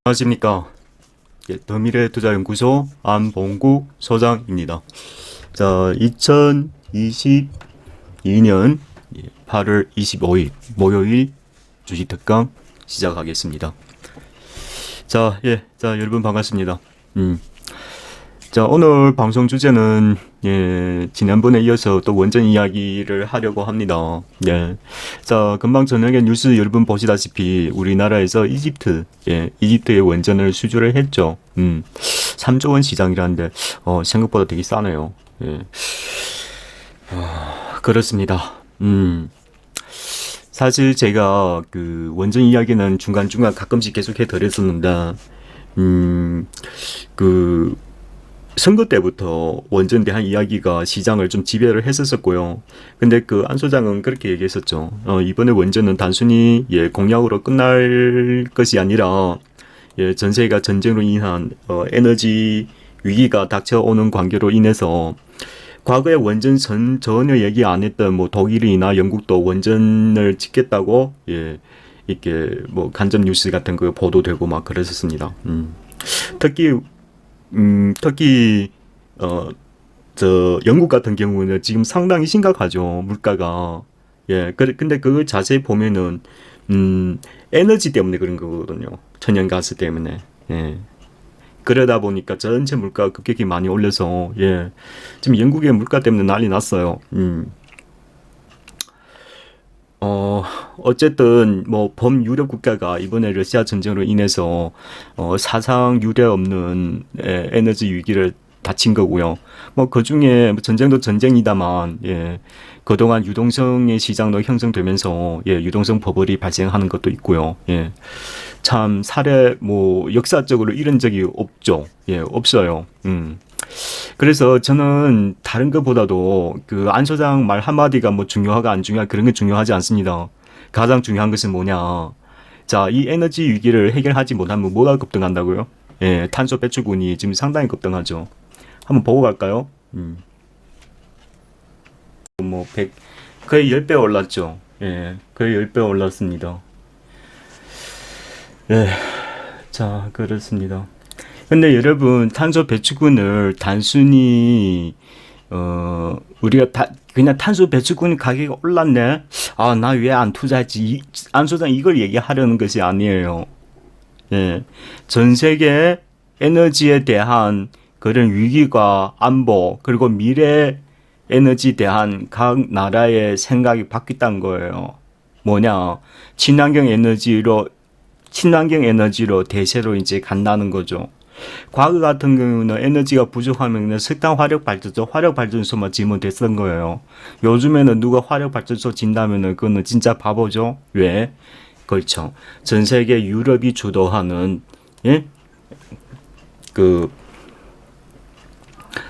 안녕하십니까. 더미래투자연구소 안봉국 소장입니다. 자, 2022년 8월 25일 목요일 주식특강 시작하겠습니다. 자, 여러분 반갑습니다. 자, 오늘 방송 주제는 지난번에 이어서 또 원전 이야기를 하려고 합니다. 자, 금방 저녁에 뉴스 여러분 보시다시피 우리나라에서 이집트의 원전을 수주를 했죠. 3조 원 시장이라는데 생각보다 되게 싸네요. 그렇습니다. 사실 제가 그 원전 이야기는 중간중간 가끔씩 계속 해드렸었는데 그 선거 때부터 원전에 대한 이야기가 시장을 좀 지배를 했었고요. 근데 그 안 소장은 그렇게 얘기했었죠. 이번에 원전은 단순히 공약으로 끝날 것이 아니라 전 세계가 전쟁으로 인한 에너지 위기가 닥쳐오는 관계로 인해서 과거에 원전 전혀 얘기 안 했던 뭐 독일이나 영국도 원전을 짓겠다고 이렇게 뭐 간접 뉴스 같은 거 보도되고 막 그랬었습니다. 특히 저 영국 같은 경우는 지금 상당히 심각하죠. 물가가. 근데 그걸 자세히 보면은 에너지 때문에 그런 거거든요. 천연가스 때문에. 그러다 보니까 전체 물가가 급격히 많이 올려서 지금 영국의 물가 때문에 난리 났어요. 어쨌든 뭐 범유럽 국가가 이번에 러시아 전쟁으로 인해서 사상 유례 없는 에너지 위기를 닥친 거고요. 뭐 그중에 전쟁도 전쟁이다만 그동안 유동성의 시장도 형성되면서 유동성 버블이 발생하는 것도 있고요. 참 사례 뭐 역사적으로 이런 적이 없죠. 없어요. 그래서 저는 다른 것보다도 그 안 소장 말 한마디가 뭐 중요하가 안 중요하 그런 게 중요하지 않습니다. 가장 중요한 것은 뭐냐. 자, 이 에너지 위기를 해결하지 못하면 뭐가 급등한다고요? 탄소 배출군이 지금 상당히 급등하죠. 한번 보고 갈까요? 뭐 거의 10배 올랐죠. 거의 10배 올랐습니다. 자, 그렇습니다. 근데 여러분, 탄소 배출군을 단순히 우리가 그냥 탄소 배출군 가격이 올랐네. 아, 나 왜 안 투자했지? 안 소장 이걸 얘기하려는 것이 아니에요. 전 세계 에너지에 대한 그런 위기가 안보 그리고 미래 에너지에 대한 각 나라의 생각이 바뀌었다는 거예요. 뭐냐? 친환경 에너지로 대세로 이제 간다는 거죠. 과거 같은 경우는 에너지가 부족하면 석탄 화력발전소만 지으면 됐던 거예요. 요즘에는 누가 화력발전소 짓다면은 그거는 진짜 바보죠. 왜? 그렇죠. 전 세계 유럽이 주도하는 그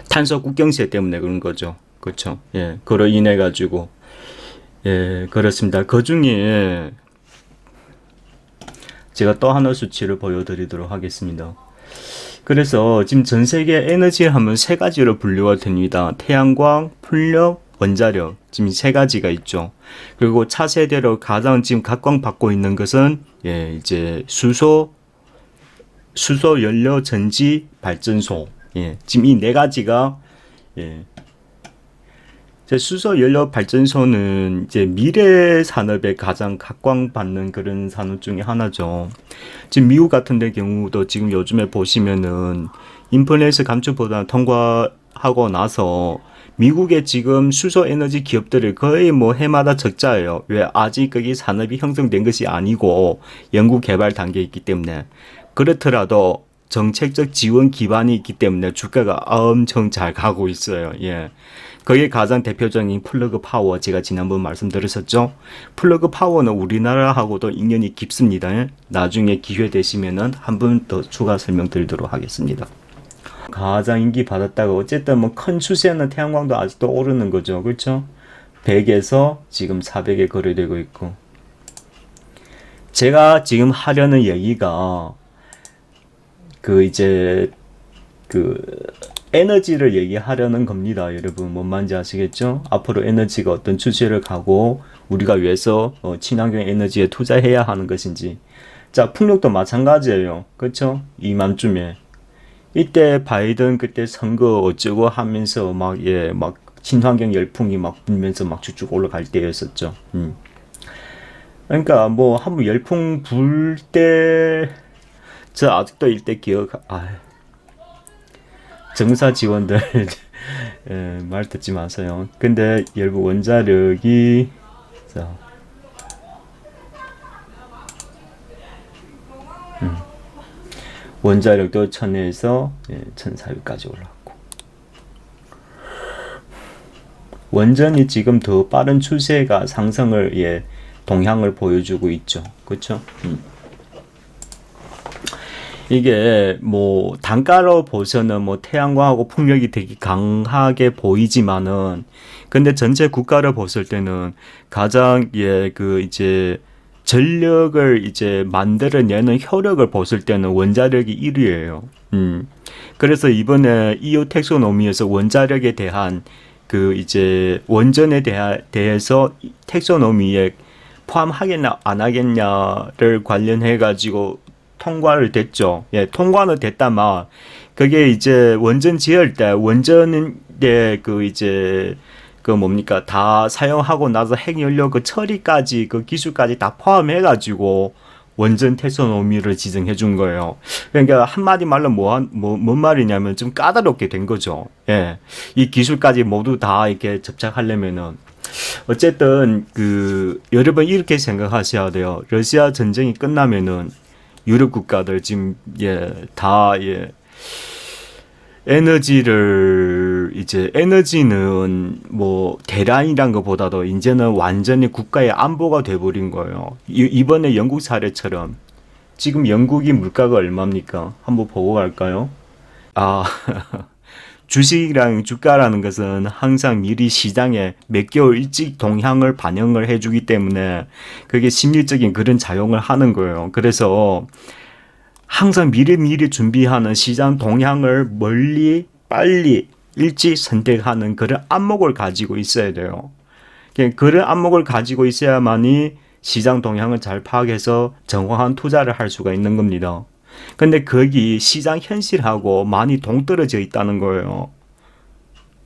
탄소 국경세 때문에 그런 거죠. 그렇죠. 그로 인해 가지고 그렇습니다. 그 중에 제가 또 하나 수치를 보여드리도록 하겠습니다. 그래서 지금 전 세계 에너지 하면 세 가지로 분류가 됩니다. 태양광, 풍력, 원자력. 지금 세 가지가 있죠. 그리고 차세대로 가장 지금 각광받고 있는 것은 이제 수소 연료 전지 발전소. 지금 이 네 가지가 수소 연료 발전소는 이제 미래 산업에 가장 각광받는 그런 산업 중에 하나죠. 지금 미국 같은 데 경우도 지금 요즘에 보시면은 인플레이션 감축법안 통과하고 나서 미국의 지금 수소 에너지 기업들을 거의 뭐 해마다 적자예요. 왜? 아직 거기 산업이 형성된 것이 아니고 연구 개발 단계에 있기 때문에. 그렇더라도 정책적 지원 기반이 있기 때문에 주가가 엄청 잘 가고 있어요. 거기에 가장 대표적인 플러그 파워, 제가 지난번 말씀드렸었죠. 플러그 파워는 우리나라하고도 인연이 깊습니다. 나중에 기회 되시면은 한 번 더 추가 설명드리도록 하겠습니다. 가장 인기 받았다고 어쨌든 뭐 큰 추세는 태양광도 아직도 오르는 거죠. 그렇죠? 100에서 지금 400에 거래되고 있고. 제가 지금 하려는 얘기가 에너지를 얘기하려는 겁니다. 여러분 뭔 말인지 아시겠죠? 앞으로 에너지가 어떤 추세를 가고 우리가 위해서 친환경 에너지에 투자해야 하는 것인지 자, 풍력도 마찬가지예요. 그렇죠? 이맘쯤에. 이때 바이든 그때 선거 어쩌고 하면서 막 친환경 열풍이 막 불면서 막 쭉쭉 올라갈 때였었죠. 그러니까 뭐 한번 열풍 불 때, 저 아직도 이때 정사 지원들 예, 말 듣지 마세요. 근데 일부 원자력이 자, 원자력도 1000에서 1400까지 올랐고 원전이 지금 더 빠른 추세가 상승을 동향을 보여주고 있죠. 그렇죠? 이게 뭐 단가로 보서는 뭐 태양광하고 풍력이 되게 강하게 보이지만은 근데 전체 국가를 봤을 때는 가장 이제 전력을 이제 만들어내는 효력을 봤을 때는 원자력이 1위예요. 그래서 이번에 EU 텍소노미에서 원자력에 대한 그 이제 원전에 대해서 텍소노미에 포함하겠냐 안 하겠냐를 관련해 가지고 통과를 됐죠. 예, 통과는 됐다만 그게 이제 원전 지을 때 원전의 그 이제 그 뭡니까 다 사용하고 나서 핵연료 그 처리까지 그 기술까지 다 포함해 가지고 원전 텍소노미를 지정해 준 거예요. 그러니까 한마디 말로 뭔 말이냐면 좀 까다롭게 된 거죠. 예. 이 기술까지 모두 다 이렇게 접착하려면은 어쨌든 그 여러분 이렇게 생각하셔야 돼요. 러시아 전쟁이 끝나면은 유럽 국가들 지금 에너지는 뭐 대란이란 것보다도 이제는 완전히 국가의 안보가 돼버린 거예요. 이번에 영국 사례처럼 지금 영국이 물가가 얼마입니까? 한번 보고 갈까요? 아, 주식이랑 주가라는 것은 항상 미리 시장에 몇 개월 일찍 동향을 반영을 해주기 때문에 그게 심리적인 그런 작용을 하는 거예요. 그래서 항상 미리 준비하는 시장 동향을 빨리 일찍 선택하는 그런 안목을 가지고 있어야 돼요. 그런 안목을 가지고 있어야만이 시장 동향을 잘 파악해서 정확한 투자를 할 수가 있는 겁니다. 근데 거기 시장 현실하고 많이 동떨어져 있다는 거예요.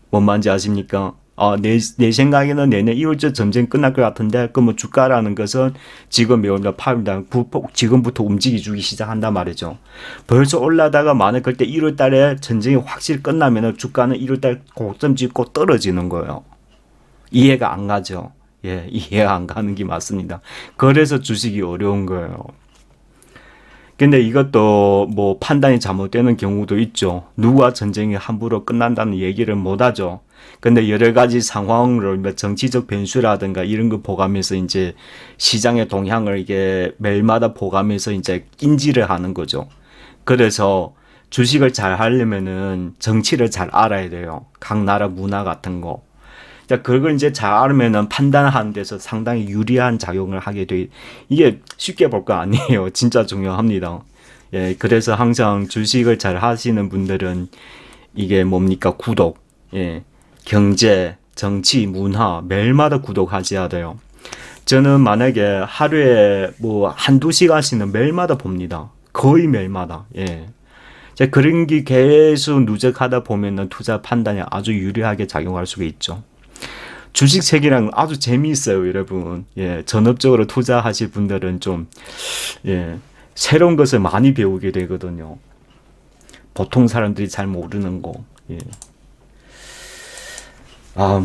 뭔 말인지 아십니까? 내 생각에는 내년 1월쯤 전쟁 끝날 것 같은데, 그 뭐 주가라는 것은 지금 매우다 파입니다. 지금부터 움직이기 시작한단 말이죠. 벌써 올라다가 만약 그때 1월 달에 전쟁이 확실히 끝나면은 주가는 1월 달 고점 찍고 떨어지는 거예요. 이해가 안 가죠? 예, 이해가 안 가는 게 맞습니다. 그래서 주식이 어려운 거예요. 근데 이것도 뭐 판단이 잘못되는 경우도 있죠. 누가 전쟁이 함부로 끝난다는 얘기를 못 하죠. 근데 여러 가지 상황을 정치적 변수라든가 이런 거 보가면서 이제 시장의 동향을 이게 매일마다 보가면서 이제 인지를 하는 거죠. 그래서 주식을 잘 하려면은 정치를 잘 알아야 돼요. 각 나라 문화 같은 거. 자, 그걸 이제 잘 알면은 판단하는 데서 상당히 유리한 작용을 하게 돼. 이게 쉽게 볼 거 아니에요. 진짜 중요합니다. 예, 그래서 항상 주식을 잘 하시는 분들은 이게 뭡니까? 구독, 예, 경제, 정치, 문화 매일마다 구독하셔야 돼요. 저는 만약에 하루에 뭐 한두 시간씩은 매일마다 봅니다. 거의 매일마다. 예. 자, 그런 게 계속 누적하다 보면은 투자 판단이 아주 유리하게 작용할 수가 있죠. 주식 세계랑 아주 재미있어요, 여러분. 예, 전업적으로 투자하실 분들은 좀, 새로운 것을 많이 배우게 되거든요. 보통 사람들이 잘 모르는 거. 예.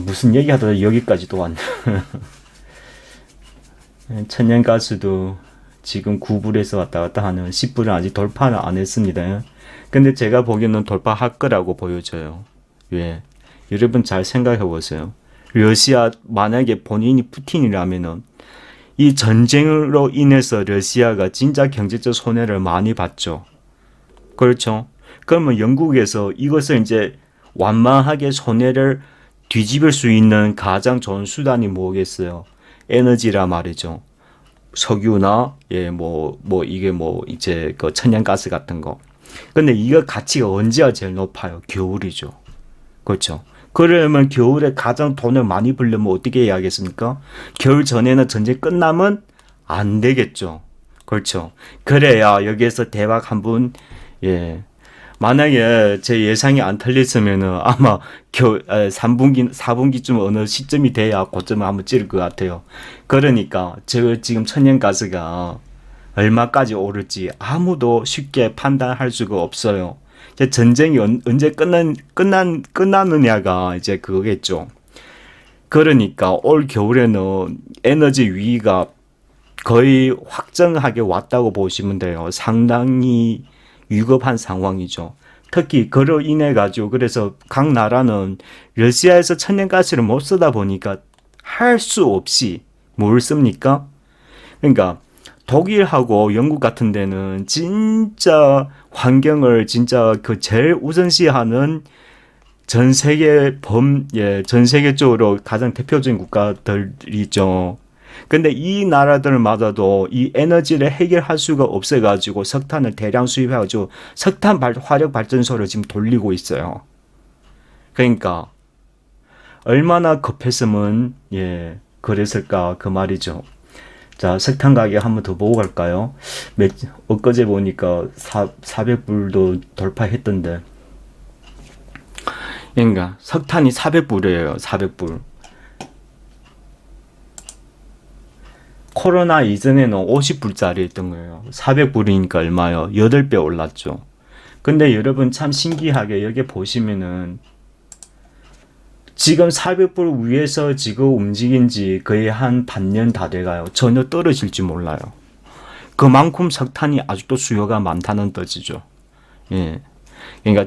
무슨 얘기하다가 여기까지 또 왔네. 천연가스도 지금 9불에서 왔다 갔다 하는 10불은 아직 돌파는 안 했습니다. 근데 제가 보기에는 돌파할 거라고 보여져요. 예. 여러분 잘 생각해 보세요. 러시아 만약에 본인이 푸틴이라면은 이 전쟁으로 인해서 러시아가 진짜 경제적 손해를 많이 봤죠. 그렇죠? 그러면 영국에서 이것을 이제 완만하게 손해를 뒤집을 수 있는 가장 좋은 수단이 뭐겠어요? 에너지라 말이죠. 석유나 이게 이제 그 천연가스 같은 거. 근데 이거 가치가 언제가 제일 높아요? 겨울이죠. 그렇죠? 그러면 겨울에 가장 돈을 많이 벌려면 어떻게 해야겠습니까? 겨울 전에는 전쟁 끝나면 안 되겠죠. 그렇죠. 그래야 여기에서 대박 한 분, 예. 만약에 제 예상이 안 틀렸으면은 아마 3분기, 4분기쯤 어느 시점이 돼야 고점을 한번 찌를 것 같아요. 그러니까 저 지금 천연가스가 얼마까지 오를지 아무도 쉽게 판단할 수가 없어요. 이제 전쟁이 언제 끝나느냐가 이제 그거겠죠. 그러니까 올 겨울에는 에너지 위기가 거의 확정하게 왔다고 보시면 돼요. 상당히 위급한 상황이죠. 특히 그로 인해 가지고 그래서 각 나라는 러시아에서 천연가스를 못 쓰다 보니까 할 수 없이 뭘 씁니까? 그러니까 독일하고 영국 같은 데는 진짜 환경을 진짜 그 제일 우선시하는 전 세계적으로 가장 대표적인 국가들이죠. 근데 이 나라들마다도 이 에너지를 해결할 수가 없어가지고 석탄을 대량 수입해가지고 화력 발전소를 지금 돌리고 있어요. 그러니까 얼마나 급했으면 그랬을까 그 말이죠. 자, 석탄 가격 한번 더 보고 갈까요? 엊그제 보니까 400불도 돌파했던데. 그러니까 석탄이 400불이에요. 400불. 코로나 이전에는 50불짜리였던 거예요. 400불이니까 얼마요? 8배 올랐죠. 근데 여러분 참 신기하게 여기 보시면은 지금 400불 위에서 지금 움직인 지 거의 한 반년 다 돼가요. 전혀 떨어질지 몰라요. 그만큼 석탄이 아직도 수요가 많다는 뜻이죠. 예. 그러니까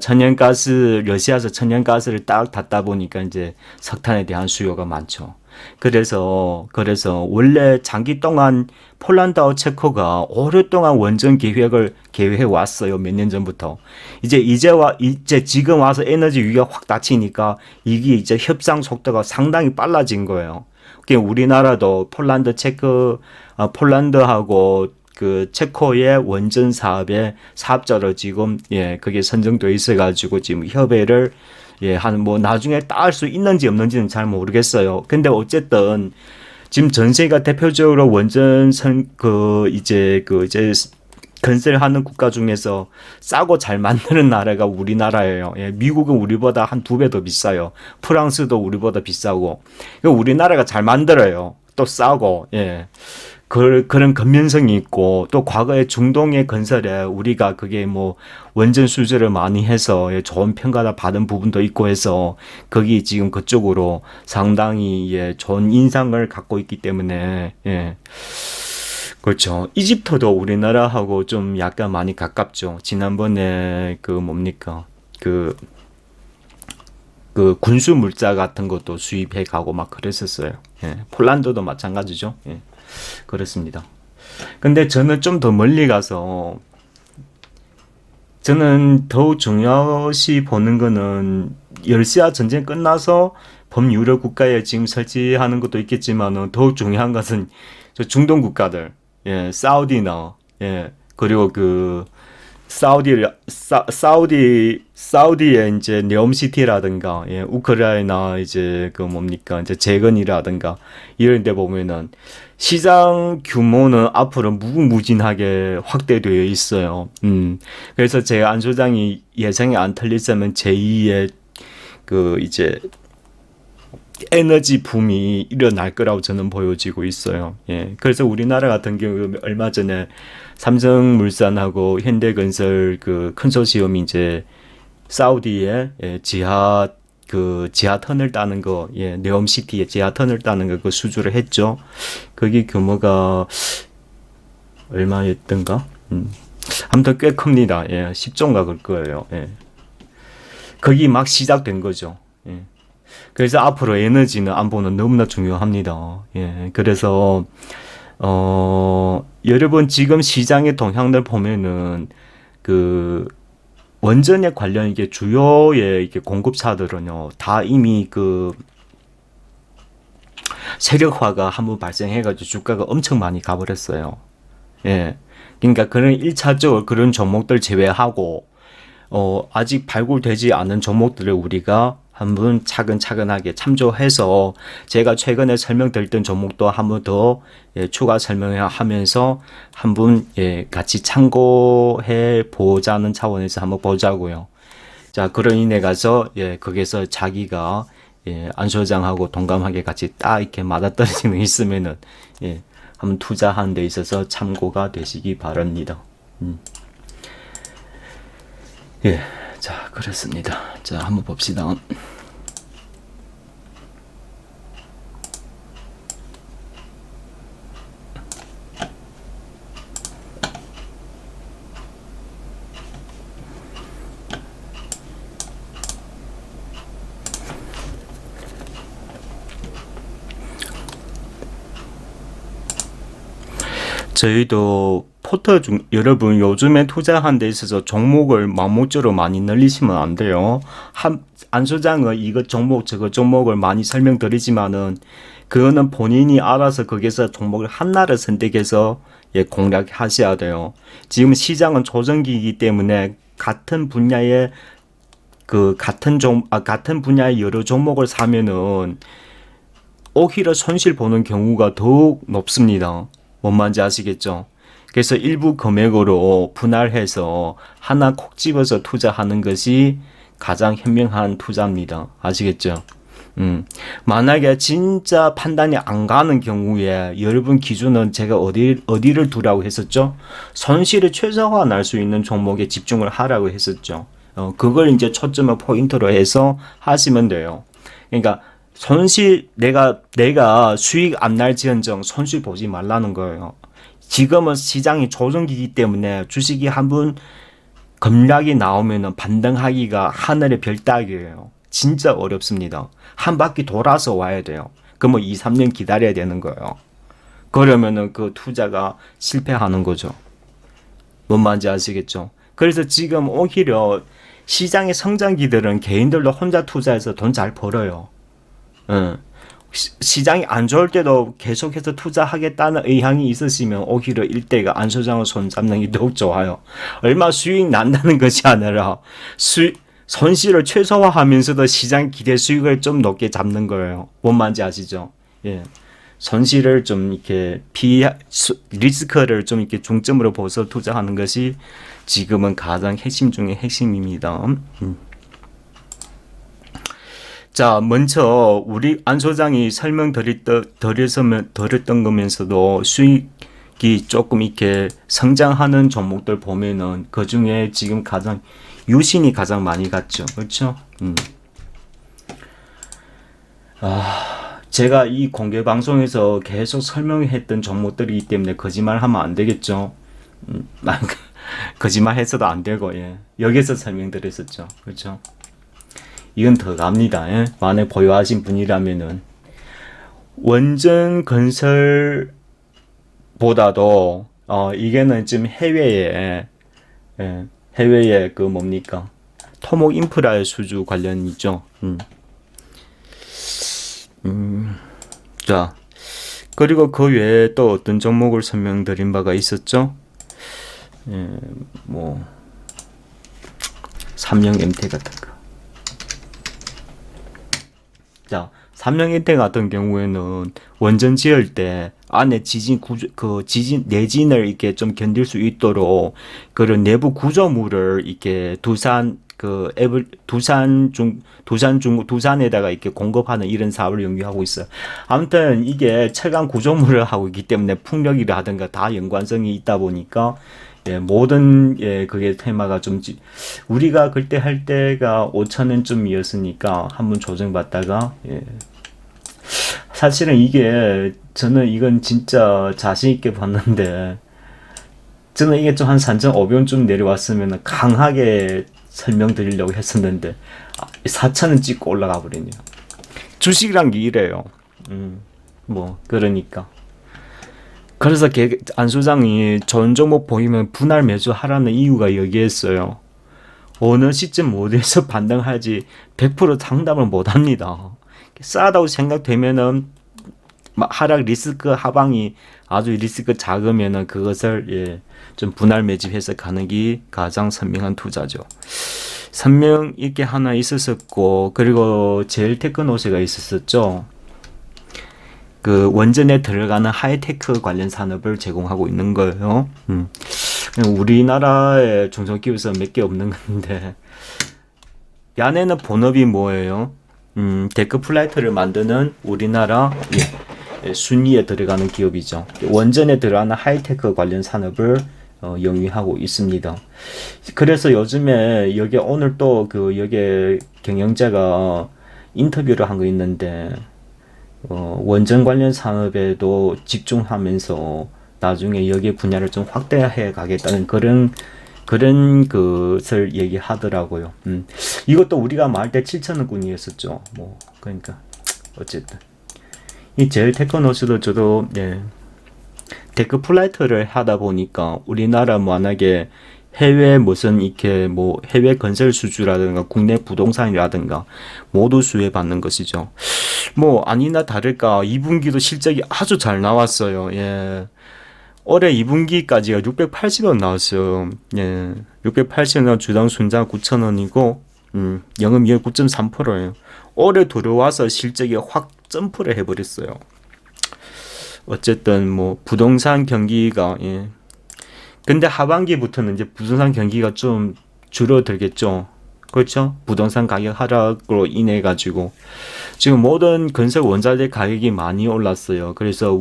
러시아에서 천연가스를 딱 닫다 보니까 이제 석탄에 대한 수요가 많죠. 그래서 원래 장기 동안 폴란드와 체코가 오랫동안 원전 계획해 왔어요. 몇 년 전부터. 이제 지금 와서 에너지 위기가 확 닥치니까 이게 이제 협상 속도가 상당히 빨라진 거예요. 우리나라도 폴란드하고 그 체코의 원전 사업자로 지금 그게 선정돼 있어가지고 지금 협의를 나중에 따을 수 있는지 없는지는 잘 모르겠어요. 근데 어쨌든 지금 전 세계가 대표적으로 원전 이제 건설하는 국가 중에서 싸고 잘 만드는 나라가 우리나라예요. 미국은 우리보다 한 2배 더 비싸요. 프랑스도 우리보다 비싸고. 우리나라가 잘 만들어요. 또 싸고, 그런 근면성이 있고, 또 과거에 중동의 건설에 우리가 그게 원전 수주를 많이 해서 좋은 평가를 받은 부분도 있고 해서 거기 지금 그쪽으로 상당히 좋은 인상을 갖고 있기 때문에, 그렇죠. 이집트도 우리나라하고 좀 약간 많이 가깝죠. 지난번에 그 군수 물자 같은 것도 수입해 가고 막 그랬었어요. 폴란드도 마찬가지죠. 그렇습니다. 근데 저는 좀 더 멀리 가서 저는 더욱 중요시 보는 거는 러시아 전쟁 끝나서 범유럽 국가에 지금 설치하는 것도 있겠지만 더욱 중요한 것은 저 중동 국가들, 사우디나, 그리고 사우디의 이제 네옴시티라든가, 우크라이나 이제 이제 재건이라든가 이런 데 보면은 시장 규모는 앞으로 무궁무진하게 확대되어 있어요. 그래서 제가 안 소장이 예상이 안 틀리자면 제2의 이제 에너지 붐이 일어날 거라고 저는 보여지고 있어요. 그래서 우리나라 같은 경우 얼마 전에 삼성물산하고 현대건설 컨소시엄이 이제 사우디에 지하 터널 따는 거, 네옴시티에 지하 터널 따는 거 수주를 했죠. 거기 규모가 얼마였던가? 아무튼 꽤 큽니다. 10조인가 그럴 거예요. 거기 막 시작된 거죠. 그래서 앞으로 에너지는 안보는 너무나 중요합니다. 그래서 여러분 지금 시장의 동향을 보면은 원전에 관련 이게 주요의 이게 공급사들은요 다 이미 세력화가 한번 발생해가지고 주가가 엄청 많이 가버렸어요. 그러니까 그런 1차적으로 그런 종목들 제외하고 아직 발굴되지 않은 종목들을 우리가 한번 차근차근하게 참조해서 제가 최근에 설명드렸던 종목도 한 번 더 추가 설명하면서 한번 같이 참고해 보자는 차원에서 한번 보자고요. 자, 그런 인해 가서 거기서 자기가 안 소장하고 동감하게 같이 딱 이렇게 맞아떨어지는 게 있으면은 한번 투자하는 데 있어서 참고가 되시기 바랍니다. 자, 그렇습니다. 자, 한번 봅시다. 저희도 포터 여러분 요즘에 투자한 데 있어서 종목을盲목적으로 많이 늘리시면 안 돼요. 안 소장은 이것 종목 저것 종목을 많이 설명드리지만은 그거는 본인이 알아서 거기서 종목을 하나를 선택해서 공략하셔야 돼요. 지금 시장은 조정기이기 때문에 같은 분야의 같은 분야의 여러 종목을 사면은 오히려 손실 보는 경우가 더욱 높습니다. 뭔 말인지 아시겠죠? 그래서 일부 금액으로 분할해서 하나 콕 집어서 투자하는 것이 가장 현명한 투자입니다. 아시겠죠? 만약에 진짜 판단이 안 가는 경우에 여러분 기준은 제가 어디를 두라고 했었죠? 손실을 최소화 날 수 있는 종목에 집중을 하라고 했었죠. 그걸 이제 초점을 포인트로 해서 하시면 돼요. 그러니까 손실 내가 수익 안 날지언정 손실 보지 말라는 거예요. 지금은 시장이 조정기이기 때문에 주식이 한번 급락이 나오면은 반등하기가 하늘의 별 따기예요. 진짜 어렵습니다. 한 바퀴 돌아서 와야 돼요. 그럼 2, 3년 기다려야 되는 거예요. 그러면은 그 투자가 실패하는 거죠. 뭔 말인지 아시겠죠? 그래서 지금 오히려 시장의 성장기들은 개인들도 혼자 투자해서 돈 잘 벌어요. 시장이 안 좋을 때도 계속해서 투자하겠다는 의향이 있으시면 오히려 일대가 안 소장을 손잡는 게 더욱 좋아요. 얼마 수익 난다는 것이 아니라 손실을 최소화하면서도 시장 기대 수익을 좀 높게 잡는 거예요. 뭔 말인지 아시죠? 손실을 좀 이렇게 리스크를 좀 이렇게 중점으로 보서 투자하는 것이 지금은 가장 핵심 중에 핵심입니다. 자, 먼저 우리 안 소장이 드렸던 거면서도 수익이 조금 이렇게 성장하는 종목들 보면은 그 중에 지금 가장 유신이 가장 많이 갔죠. 그렇죠? 제가 이 공개 방송에서 계속 설명했던 종목들이기 때문에 거짓말하면 안 되겠죠. 거짓말했어도 안 되고 여기서 설명드렸었죠. 그렇죠? 이건 더 갑니다. 만약 보유하신 분이라면은 원전 건설보다도 이게는 지금 해외에 그 뭡니까 토목 인프라의 수주 관련이죠. 자, 그리고 그 외에 또 어떤 종목을 설명드린 바가 있었죠? 뭐 삼성 MT 같은 거. 자, 삼성 MT 같은 경우에는 원전 지을 때 안에 지진 내진을 이렇게 좀 견딜 수 있도록 그런 내부 구조물을 이렇게 두산에다가 이렇게 공급하는 이런 사업을 연구하고 있어요. 아무튼 이게 철강 구조물을 하고 있기 때문에 풍력이라든가 다 연관성이 있다 보니까 모든 그게 테마가 좀 우리가 그때 할 때가 5,000원쯤이었으니까 한번 조정받다가 사실은 저는 이건 진짜 자신 있게 봤는데 저는 이게 좀 한 3,500원쯤 내려왔으면 강하게 설명드리려고 했었는데 4,000원 찍고 올라가 버리네요. 주식이란 게 이래요. 뭐 그러니까. 그래서 안 소장이 전 종목 보이면 분할 매수하라는 이유가 여기에있어요. 어느 시점 어디에서 반등할지 100% 장담을 못합니다. 싸다고 생각되면은 하락 리스크 하방이 아주 리스크 작으면은 그것을 좀 분할 매집해서 가는 게 가장 선명한 투자죠. 선명 이렇게 하나 있었었고, 그리고 제일 테크노스가 있었었죠. 그 원전에 들어가는 하이테크 관련 산업을 제공하고 있는 거예요. 우리나라에 중소기업에서 몇 개 없는 건데, 야네는 본업이 뭐예요? 데크 플라이트를 만드는 우리나라 순위에 들어가는 기업이죠. 원전에 들어가는 하이테크 관련 산업을 영위하고 있습니다. 그래서 요즘에 여기 오늘 또 그 여기 경영자가 인터뷰를 한 거 있는데 원전 관련 산업에도 집중하면서 나중에 여기 분야를 좀 확대해 가겠다는 그런 것을 얘기하더라고요. 이것도 우리가 말할 때 7,000원권이었었죠. 뭐 그러니까 어쨌든 이 제일 테크노스도 저도 데크 플라이트를 하다 보니까 우리나라 만약에 해외 무슨 이렇게 뭐 해외 건설 수주라든가 국내 부동산이라든가 모두 수혜받는 것이죠. 뭐 아니나 다를까 2분기도 실적이 아주 잘 나왔어요. 예. 올해 2분기까지가 680원 나왔어요. 예. 680원 주당 순자 9,000원이고 영업이익 9.3%예요. 올해 들어와서 실적이 확 점프를 해버렸어요. 어쨌든 뭐 부동산 경기가 근데 하반기부터는 이제 부동산 경기가 좀 줄어들겠죠. 그렇죠? 부동산 가격 하락으로 인해 가지고 지금 모든 건설 원자재 가격이 많이 올랐어요. 그래서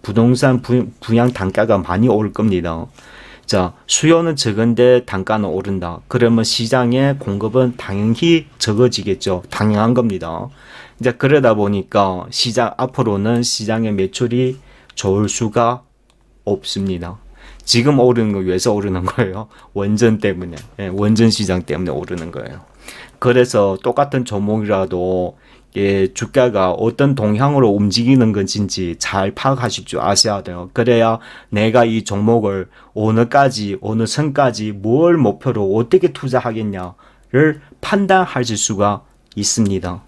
부동산 분양 단가가 많이 오를 겁니다. 자, 수요는 적은데 단가는 오른다. 그러면 시장의 공급은 당연히 적어지겠죠. 당연한 겁니다. 이제 그러다 보니까 앞으로는 시장의 매출이 좋을 수가 없습니다. 지금 오르는 거 왜서 오르는 거예요? 원전 때문에. 원전 시장 때문에 오르는 거예요. 그래서 똑같은 종목이라도 주가가 어떤 동향으로 움직이는 건지 잘 파악하실 줄 아셔야 돼요. 그래야 내가 이 종목을 어느 선까지 뭘 목표로 어떻게 투자하겠냐를 판단하실 수가 있습니다.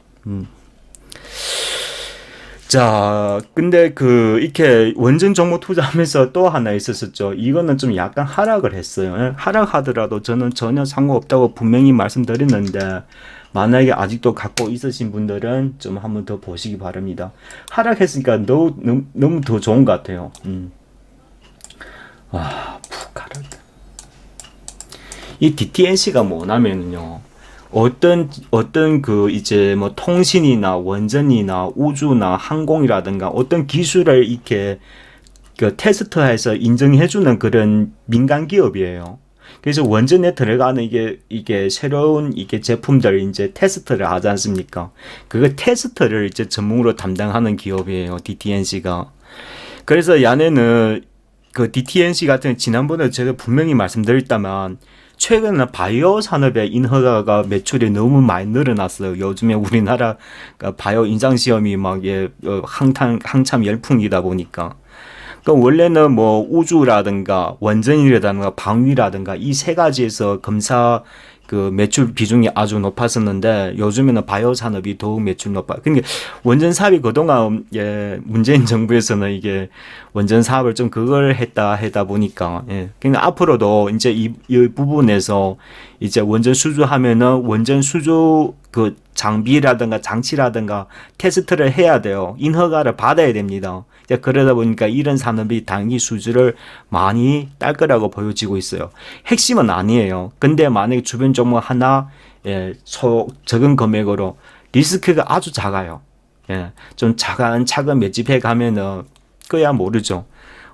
자, 근데 이렇게 원전 종목 투자하면서 또 하나 있었었죠. 이거는 좀 약간 하락을 했어요. 하락하더라도 저는 전혀 상관없다고 분명히 말씀드렸는데, 만약에 아직도 갖고 있으신 분들은 좀 한번 더 보시기 바랍니다. 하락했으니까 너무 더 좋은 것 같아요. 푹 하락다. 이 DTNC가 뭐냐면요. 어떤 이제 뭐 통신이나 원전이나 우주나 항공이라든가 어떤 기술을 이렇게 테스트해서 인정해주는 그런 민간 기업이에요. 그래서 원전에 들어가는 이게 새로운 제품들 이제 테스트를 하지 않습니까? 그거 테스트를 이제 전문으로 담당하는 기업이에요. DTNC가. 그래서 야네는 DTNC 같은 지난번에 제가 분명히 말씀드렸다만 최근에 바이오 산업의 인허가가 매출이 너무 많이 늘어났어요. 요즘에 우리나라 바이오 임상 시험이 한참 열풍이다 보니까. 원래는 뭐 우주라든가 원전이라든가 방위라든가 이 세 가지에서 검사 매출 비중이 아주 높았었는데 요즘에는 바이오 산업이 더욱 매출 높아. 그러니까 원전 사업이 그동안 문재인 정부에서는 이게 원전 사업을 좀 그걸 하다 보니까 그러니까 앞으로도 이제 이 부분에서 이제 원전 수주하면은 원전 수주 장비라든가 장치라든가 테스트를 해야 돼요. 인허가를 받아야 됩니다. 그러다 보니까 이런 산업이 단기 수주를 많이 딸 거라고 보여지고 있어요. 핵심은 아니에요. 근데 만약에 주변 종목 하나 적은 금액으로 리스크가 아주 작아요. 좀 차근 매집해 가면은 그야 모르죠.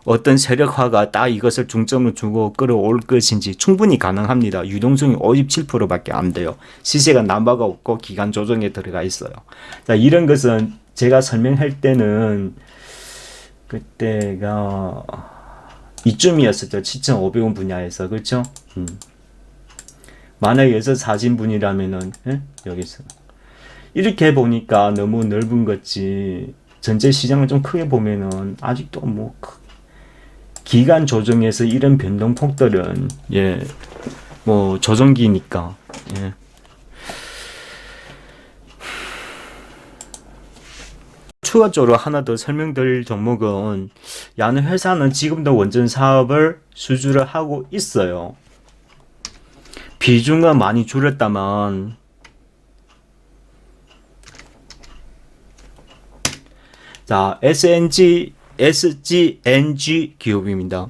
어떤 세력화가 딱 이것을 중점을 두고 끌어올 것인지 충분히 가능합니다. 유동성이 57%밖에 안 돼요. 시세가 남바가 없고 기간 조정에 들어가 있어요. 자, 이런 것은 제가 설명할 때는 그때가 이쯤이었었죠. 7,500원 분야에서. 그렇죠? 만약에 여기서 사신 분이라면은 여기서 이렇게 보니까 너무 넓은 거지. 전체 시장을 좀 크게 보면은 아직도 뭐 기간 조정에서 이런 변동폭들은 뭐 조정기니까 추가적으로 하나 더 설명드릴 종목은 야는 회사는 지금도 원전 사업을 수주를 하고 있어요. 비중은 많이 줄였다만 자, SGNG 기업입니다.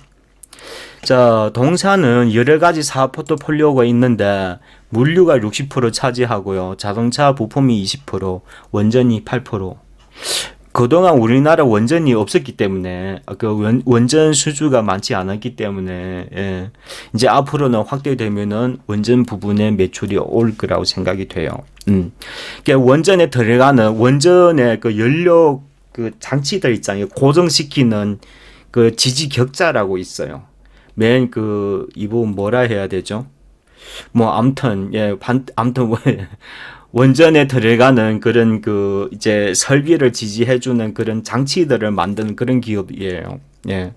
자, 동사는 여러 가지 사업 포트폴리오가 있는데 물류가 60% 차지하고요. 자동차 부품이 20%, 원전이 8%. 그동안 우리나라 원전이 없었기 때문에 그 원전 수주가 많지 않았기 때문에 예. 이제 앞으로는 확대되면은 원전 부분의 매출이 올 거라고 생각이 돼요. 그러니까 원전에 들어가는 원전의 그 연료 그 장치들 있잖아요. 고정시키는 그 지지 격자라고 있어요. 맨 그 이 부분 뭐라 해야 되죠? 뭐 아무튼 아무튼 원전에 들어가는 그런 그 이제 설비를 지지해주는 그런 장치들을 만드는 그런 기업이에요. 예.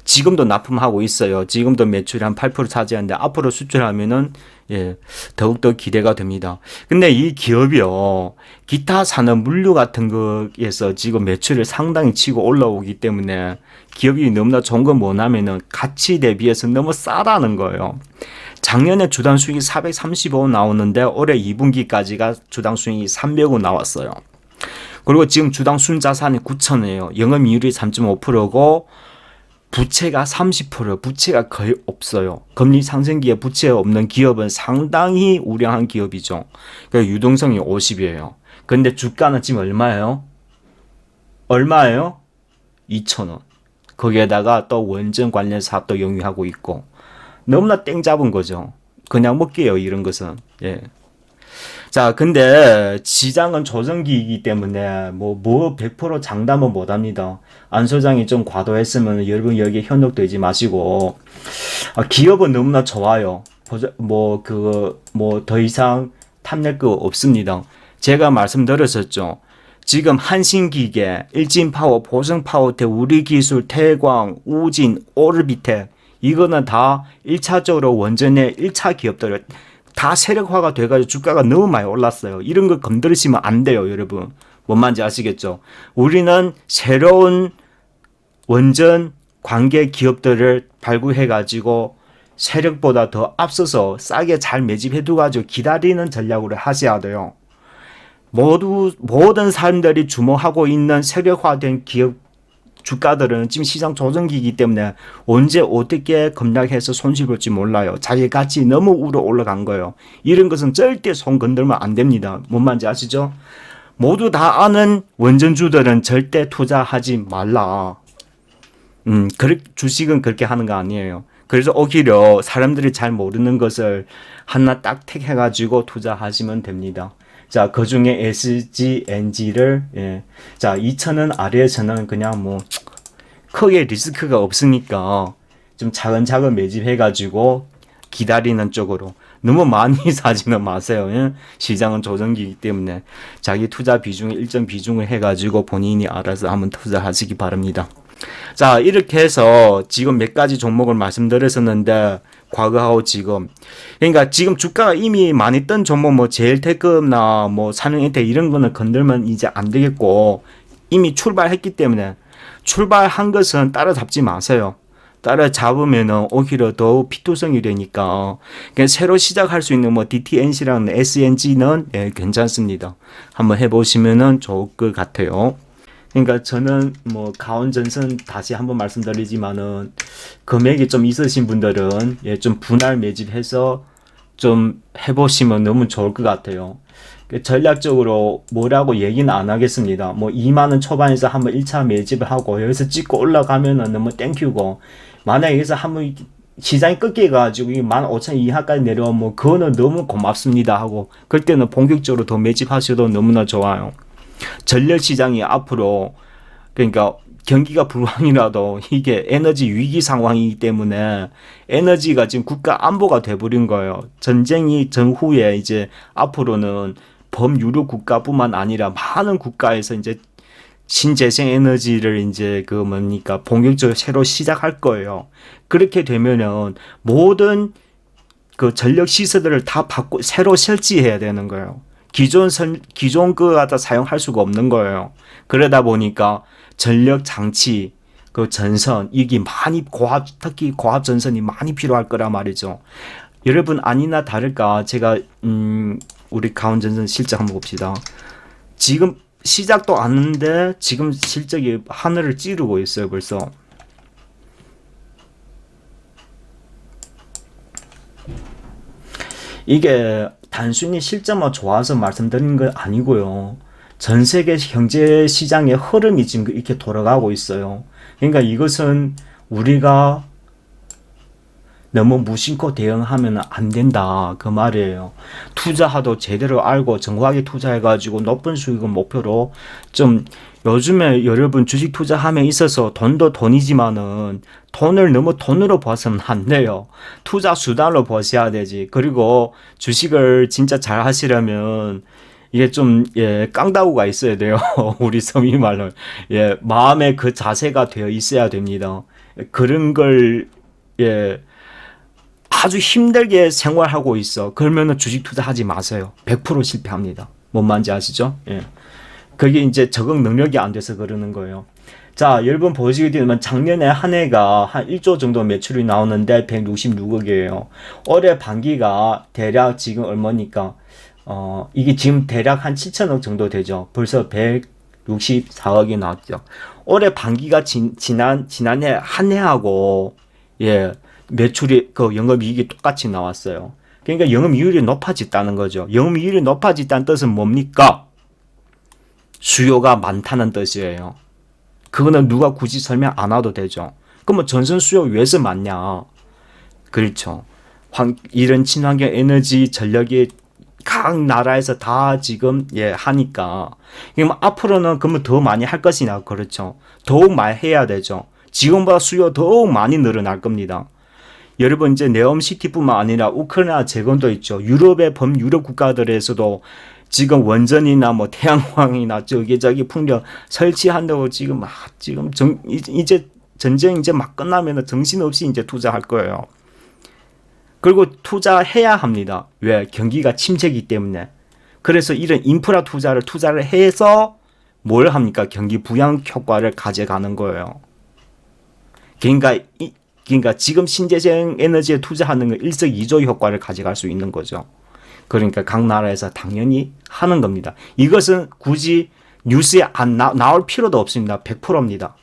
지금도 납품하고 있어요. 지금도 매출이 한 8% 차지하는데 앞으로 수출하면은 예, 더욱더 기대가 됩니다. 근데 이 기업이요, 기타 산업 물류 같은 거에서 지금 매출을 상당히 치고 올라오기 때문에 기업이 너무나 좋은 건 뭐냐면은 가치 대비해서 너무 싸다는 거예요. 작년에 주당 수익이 435 나오는데 올해 2분기까지가 주당 수익이 305 나왔어요. 그리고 지금 주당 순자산이 9천이에요. 영업이율이 3.5%고 부채가 30%, 부채가 거의 없어요. 금리 상승기에 부채 없는 기업은 상당히 우량한 기업이죠. 그러니까 유동성이 50이에요. 근데 주가는 지금 얼마예요? 2,000원. 거기에다가 또 원전 관련 사업도 영위하고 있고 너무나 땡 잡은 거죠. 그냥 먹게요, 이런 것은. 예. 자, 근데 시장은 조정기이기 때문에 뭐 100% 장담은 못 합니다. 안 소장이 좀 과도했으면 여러분 여기에 현혹되지 마시고, 기업은 너무나 좋아요. 더 이상 탐낼 거 없습니다. 제가 말씀드렸었죠. 지금 한신기계, 일진파워, 보성파워텍, 우리기술, 태광, 우진, 오르비텍, 이거는 다 1차적으로 원전의 1차 기업들을 다 세력화가 돼가지고 주가가 너무 많이 올랐어요. 이런 거 건드리시면 안 돼요, 여러분. 뭔 말인지 아시겠죠? 우리는 새로운 원전 관계 기업들을 발굴해가지고 세력보다 더 앞서서 싸게 잘 매집해두가지고 기다리는 전략으로 하셔야 돼요. 모든 사람들이 주목하고 있는 세력화된 기업 주가들은 지금 시장 조정기이기 때문에 언제 어떻게 급락해서 손실 볼지 몰라요. 자기 가치 너무 우러 올라간 거예요. 이런 것은 절대 손 건들면 안 됩니다. 뭔 말인지 아시죠? 모두 다 아는 원전주들은 절대 투자하지 말라. 주식은 그렇게 하는 거 아니에요. 그래서 오히려 사람들이 잘 모르는 것을 하나 딱 택해가지고 투자하시면 됩니다. 자, 그 중에 SGNG를, 예. 자, 2,000원 아래에서는 그냥 뭐, 크게 리스크가 없으니까 좀 차근차근 매집해가지고 기다리는 쪽으로. 너무 많이 사지는 마세요. 예? 시장은 조정기이기 때문에 자기 투자 비중에 일정 비중을 해가지고 본인이 알아서 한번 투자하시기 바랍니다. 자, 이렇게 해서 지금 몇 가지 종목을 말씀드렸었는데, 과거하고 지금. 그러니까 지금 주가가 이미 많이 뜬 종목, 뭐, 제일테크나 뭐, 산영엔텍 이런 거는 건들면 이제 안 되겠고, 이미 출발했기 때문에, 출발한 것은 따라잡지 마세요. 따라잡으면은 오히려 더 피투성이 되니까, 그냥 새로 시작할 수 있는 뭐, DTNC랑 SNG는 예, 괜찮습니다. 한번 해보시면은 좋을 것 같아요. 그러니까 저는 뭐 가온전선 다시 한번 말씀드리지만은 금액이 좀 있으신 분들은 예, 좀 분할 매집해서 좀 해보시면 너무 좋을 것 같아요. 전략적으로 뭐라고 얘기는 안 하겠습니다. 뭐 2만원 초반에서 한번 1차 매집을 하고 여기서 찍고 올라가면은 너무 땡큐고, 만약에 여기서 한번 시장이 꺾여가지고 15,000 이하까지 내려오면 뭐 그거는 너무 고맙습니다 하고 그때는 본격적으로 더 매집하셔도 너무나 좋아요. 전력시장이 앞으로, 그러니까 경기가 불황이라도 이게 에너지 위기 상황이기 때문에 에너지가 지금 국가 안보가 돼버린 거예요. 전쟁이 전후에 이제 앞으로는 범유럽 국가뿐만 아니라 많은 국가에서 이제 신재생 에너지를 이제 그 뭡니까 본격적으로 새로 시작할 거예요. 그렇게 되면은 모든 그 전력 시설들을 다 새로 설치해야 되는 거예요. 기존 거 갖다 사용할 수가 없는 거예요. 그러다 보니까 전력 장치, 그 전선, 이게 많이 특히 고압 전선이 많이 필요할 거란 말이죠. 여러분 아니나 다를까 제가 우리 강원전선 실적 한번 봅시다. 지금 시작도 안 했는데 지금 실적이 하늘을 찌르고 있어요. 벌써. 이게 단순히 실적만 좋아서 말씀드리는 건 아니고요. 전 세계 경제 시장의 흐름이 지금 이렇게 돌아가고 있어요. 그러니까 이것은 우리가 너무 무심코 대응하면 안 된다 그 말이에요. 투자하도 제대로 알고 정확하게 투자해가지고 높은 수익을 목표로 좀 요즘에 여러분 주식 투자함에 있어서 돈도 돈이지만은 돈을 너무 돈으로 봐서는 안 돼요. 투자 수단으로 보셔야 되지. 그리고 주식을 진짜 잘 하시려면 이게 좀, 예, 깡다구가 있어야 돼요. 우리 서민 말로. 예, 마음에 그 자세가 되어 있어야 됩니다. 그런 걸, 예, 아주 힘들게 생활하고 있어. 그러면은 주식 투자하지 마세요. 100% 실패합니다. 뭔 말인지 아시죠? 예. 그게 이제 적응 능력이 안 돼서 그러는 거예요. 자, 여러분 보시게 되면 작년에 한 해가 한 1조 정도 매출이 나오는데 166억이에요. 올해 반기가 대략 지금 얼마니까, 이게 지금 대략 한 7천억 정도 되죠. 벌써 164억이 나왔죠. 올해 반기가 지난해 한 해하고, 예, 매출이, 그 영업이익이 똑같이 나왔어요. 그러니까 영업이익이 높아졌다는 거죠. 영업이익이 높아졌다는 뜻은 뭡니까? 수요가 많다는 뜻이에요. 그거는 누가 굳이 설명 안 해도 되죠. 그러면 전선 수요 왜서 많냐? 그렇죠. 이런 친환경 에너지 전력이 각 나라에서 다 지금 예 하니까 그럼 앞으로는 그러면 더 많이 할 것이냐? 그렇죠. 더욱 많이 해야 되죠. 지금보다 수요 더욱 많이 늘어날 겁니다. 여러분 이제 네옴시티뿐만 아니라 우크라이나 재건도 있죠. 유럽의 범유럽 국가들에서도 지금 원전이나 뭐 태양광이나 저기 풍력 설치한다고 지금 이제 전쟁 이제 막 끝나면 정신없이 이제 투자할 거예요. 그리고 투자해야 합니다. 왜? 경기가 침체이기 때문에. 그래서 이런 인프라 투자를 해서 뭘 합니까? 경기 부양 효과를 가져가는 거예요. 그러니까 지금 신재생 에너지에 투자하는 건 일석이조 효과를 가져갈 수 있는 거죠. 그러니까 각 나라에서 당연히 하는 겁니다. 이것은 굳이 뉴스에 나올 필요도 없습니다. 100%입니다.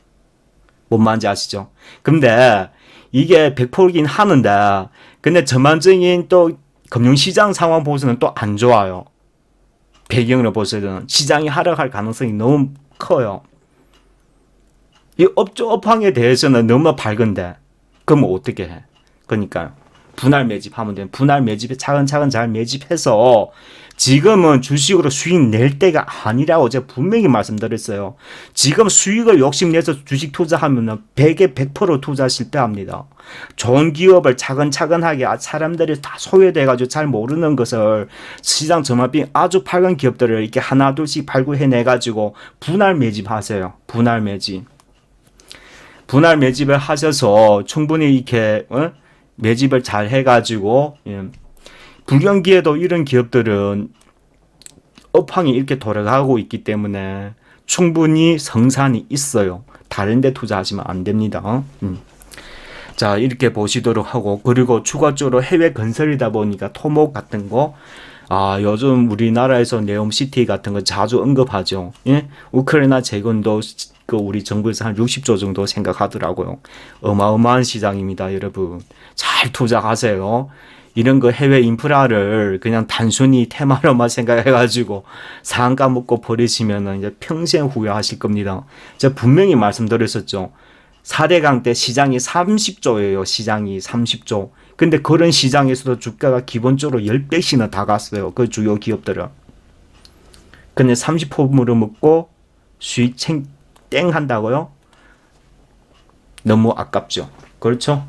뭔 말인지 아시죠? 근데 이게 100%이긴 하는데 근데 전반적인 또 금융시장 상황 보고서는 또 안 좋아요. 배경으로 보서는 시장이 하락할 가능성이 너무 커요. 이 업황에 대해서는 너무 밝은데 그럼 어떻게 해? 그러니까요. 분할 매집하면 돼요. 분할 매집에 차근차근 잘 매집해서 지금은 주식으로 수익 낼 때가 아니라고 제가 분명히 말씀드렸어요. 지금 수익을 욕심내서 주식 투자하면 100에 100% 투자 실패합니다. 좋은 기업을 차근차근하게 사람들이 다 소외돼가지고 잘 모르는 것을 시장 점화빙 아주 밝은 기업들을 이렇게 하나 둘씩 발굴해내가지고 분할 매집하세요. 분할 매집을 하셔서 충분히 이렇게 매집을 잘 해가지고 불경기에도 이런 기업들은 업황이 이렇게 돌아가고 있기 때문에 충분히 성산이 있어요. 다른 데 투자하시면 안 됩니다. 자 이렇게 보시도록 하고 그리고 추가적으로 해외 건설이다 보니까 토목 같은 거 요즘 우리나라에서 네옴시티 같은 거 자주 언급하죠. 예? 우크라이나 재건도 그 우리 정부에서 한 60조 정도 생각하더라고요. 어마어마한 시장입니다, 여러분. 잘 투자하세요. 이런 거 해외 인프라를 그냥 단순히 테마로만 생각해가지고 상가 먹고 버리시면 이제 평생 후회하실 겁니다. 제가 분명히 말씀드렸었죠. 4대강 때 시장이 30조예요. 시장이 30조. 근데 그런 시장에서도 주가가 기본적으로 10배씩이나 다 갔어요. 그 주요 기업들은. 근데 30%로 먹고 수익 땡 한다고요? 너무 아깝죠. 그렇죠?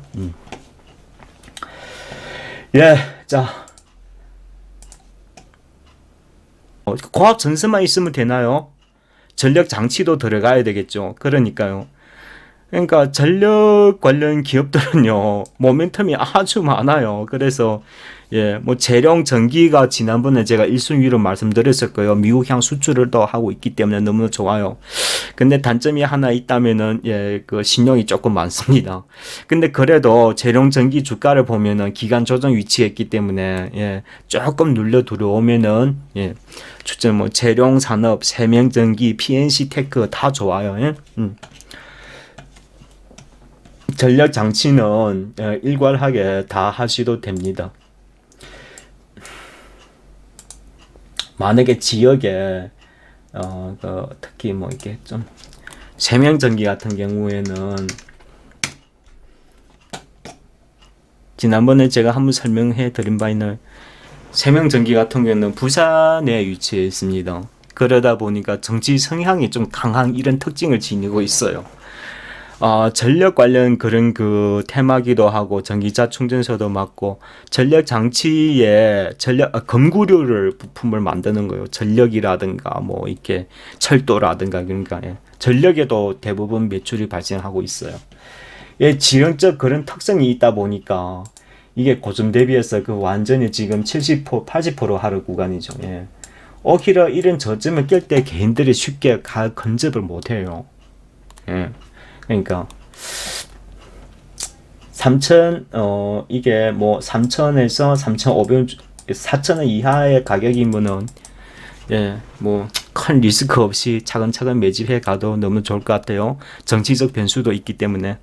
예, 자. 과학 전선만 있으면 되나요? 전력 장치도 들어가야 되겠죠. 그러니까요. 그러니까 전력 관련 기업들은요, 모멘텀이 아주 많아요. 그래서 예, 뭐 재령 전기가 지난번에 제가 1순위로 말씀드렸을 거예요. 미국향 수출을 더 하고 있기 때문에 너무 좋아요. 근데 단점이 하나 있다면은 예, 그 신용이 조금 많습니다. 근데 그래도 재령 전기 주가를 보면은 기간 조정 위치에 있기 때문에 예, 조금 눌려 들어오면은 예, 주점 뭐 재령 산업, 세명 전기, PNC 테크 다 좋아요. 예? 전력 장치는 일괄하게 다 하셔도 됩니다. 만약에 지역에 특히 뭐 이게 좀 세명전기 같은 경우에는 지난번에 제가 한번 설명해 드린 바 있는 세명전기 같은 경우는 부산에 위치해 있습니다. 그러다 보니까 정치 성향이 좀 강한 이런 특징을 지니고 있어요. 전력 관련 그런 그 테마기도 하고 전기차 충전소도 맞고 전력 장치에 검구류를 부품을 만드는 거예요. 전력이라든가 뭐 이렇게 철도라든가 그러니까 예. 전력에도 대부분 매출이 발생하고 있어요. 예, 지형적 그런 특성이 있다 보니까 이게 고점 대비해서 그 완전히 지금 70%, 80% 하루 구간이죠. 예. 오히려 이런 저점을 깰 때 개인들이 쉽게 근접을 못 해요. 예. 그러니까 3,000 이게 뭐 3,000에서 3,500원 4,000원 이하의 가격이면은 예, 뭐 큰 리스크 없이 차근차근 매집해 가도 너무 좋을 것 같아요. 정치적 변수도 있기 때문에.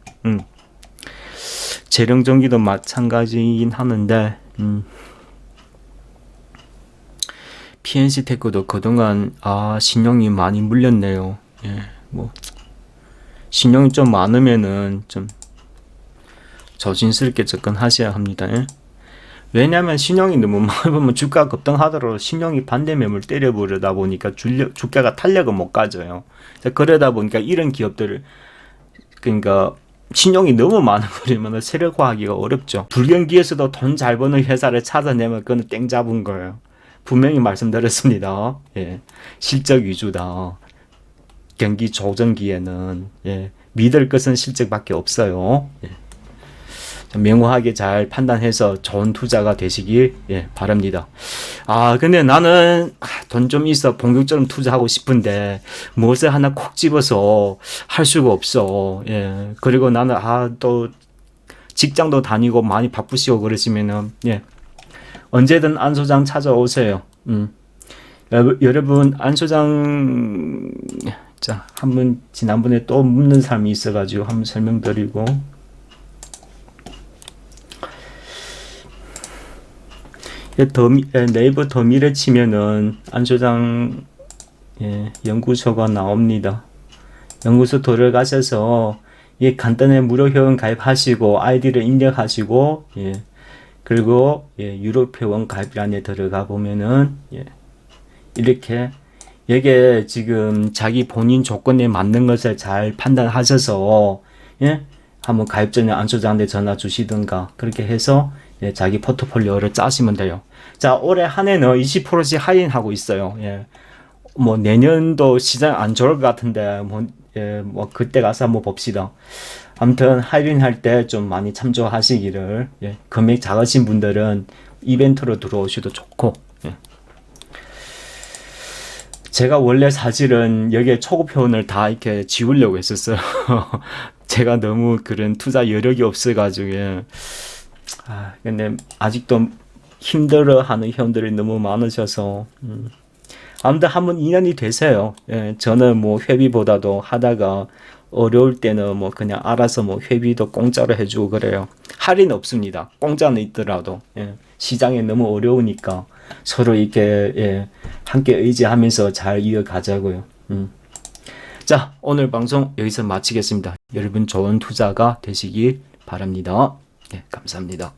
재령 전기도 마찬가지긴 하는데 PNC 테크도 그동안 신용이 많이 물렸네요. 예, 뭐 신용이 좀 많으면은 좀 조심스럽게 접근하셔야 합니다. 예? 왜냐하면 신용이 너무 많으면 주가 급등하더라도 신용이 반대 매물 때려버리다 보니까 주가가 탄력을 못 가져요. 그러다 보니까 이런 기업들을 그러니까 신용이 너무 많아버리면 세력화하기가 어렵죠. 불경기에서도 돈 잘 버는 회사를 찾아내면 그건 땡 잡은 거예요. 분명히 말씀드렸습니다. 예, 실적 위주다. 경기 조정기에는 예, 믿을 것은 실적밖에 없어요. 예. 명확하게 잘 판단해서 좋은 투자가 되시길 바랍니다. 근데 나는 돈 좀 있어 본격적으로 투자하고 싶은데 무엇을 하나 콕 집어서 할 수가 없어. 예. 그리고 나는 또 직장도 다니고 많이 바쁘시고 그러시면은 언제든 안 소장 찾아오세요. 여러분 안 소장 자 한번 지난번에 또 묻는 사람이 있어가지고 한번 설명드리고. 네이버 더미를 치면은 안 소장 연구소가 나옵니다. 연구소 들어가셔서 간단히 무료 회원 가입하시고 아이디를 입력하시고 그리고 유료 회원 가입란에 들어가 보면은 이렇게 이게 지금 자기 본인 조건에 맞는 것을 잘 판단하셔서 한번 가입 전에 안 소장한테 전화 주시든가 그렇게 해서 자기 포트폴리오를 짜시면 돼요. 자, 올해 한 해는 20%씩 할인하고 있어요. 뭐 내년도 시장 안 좋을 것 같은데 뭐 그때 가서 한번 봅시다. 아무튼 할인할 때 좀 많이 참조하시기를. 금액 작으신 분들은 이벤트로 들어오셔도 좋고. 제가 원래 사실은 여기에 초급 회원을 다 이렇게 지우려고 했었어요. 제가 너무 그런 투자 여력이 없어가지고. 근데 아직도 힘들어하는 회원들이 너무 많으셔서 아무튼 한번 인연이 되세요. 저는 뭐 회비보다도 하다가 어려울 때는 뭐 그냥 알아서 뭐 회비도 공짜로 해주고 그래요. 할인 없습니다. 공짜는 있더라도 시장에 너무 어려우니까 서로 이렇게 함께 의지하면서 잘 이어가자고요. 자, 오늘 방송 여기서 마치겠습니다. 여러분 좋은 투자가 되시길 바랍니다. 감사합니다.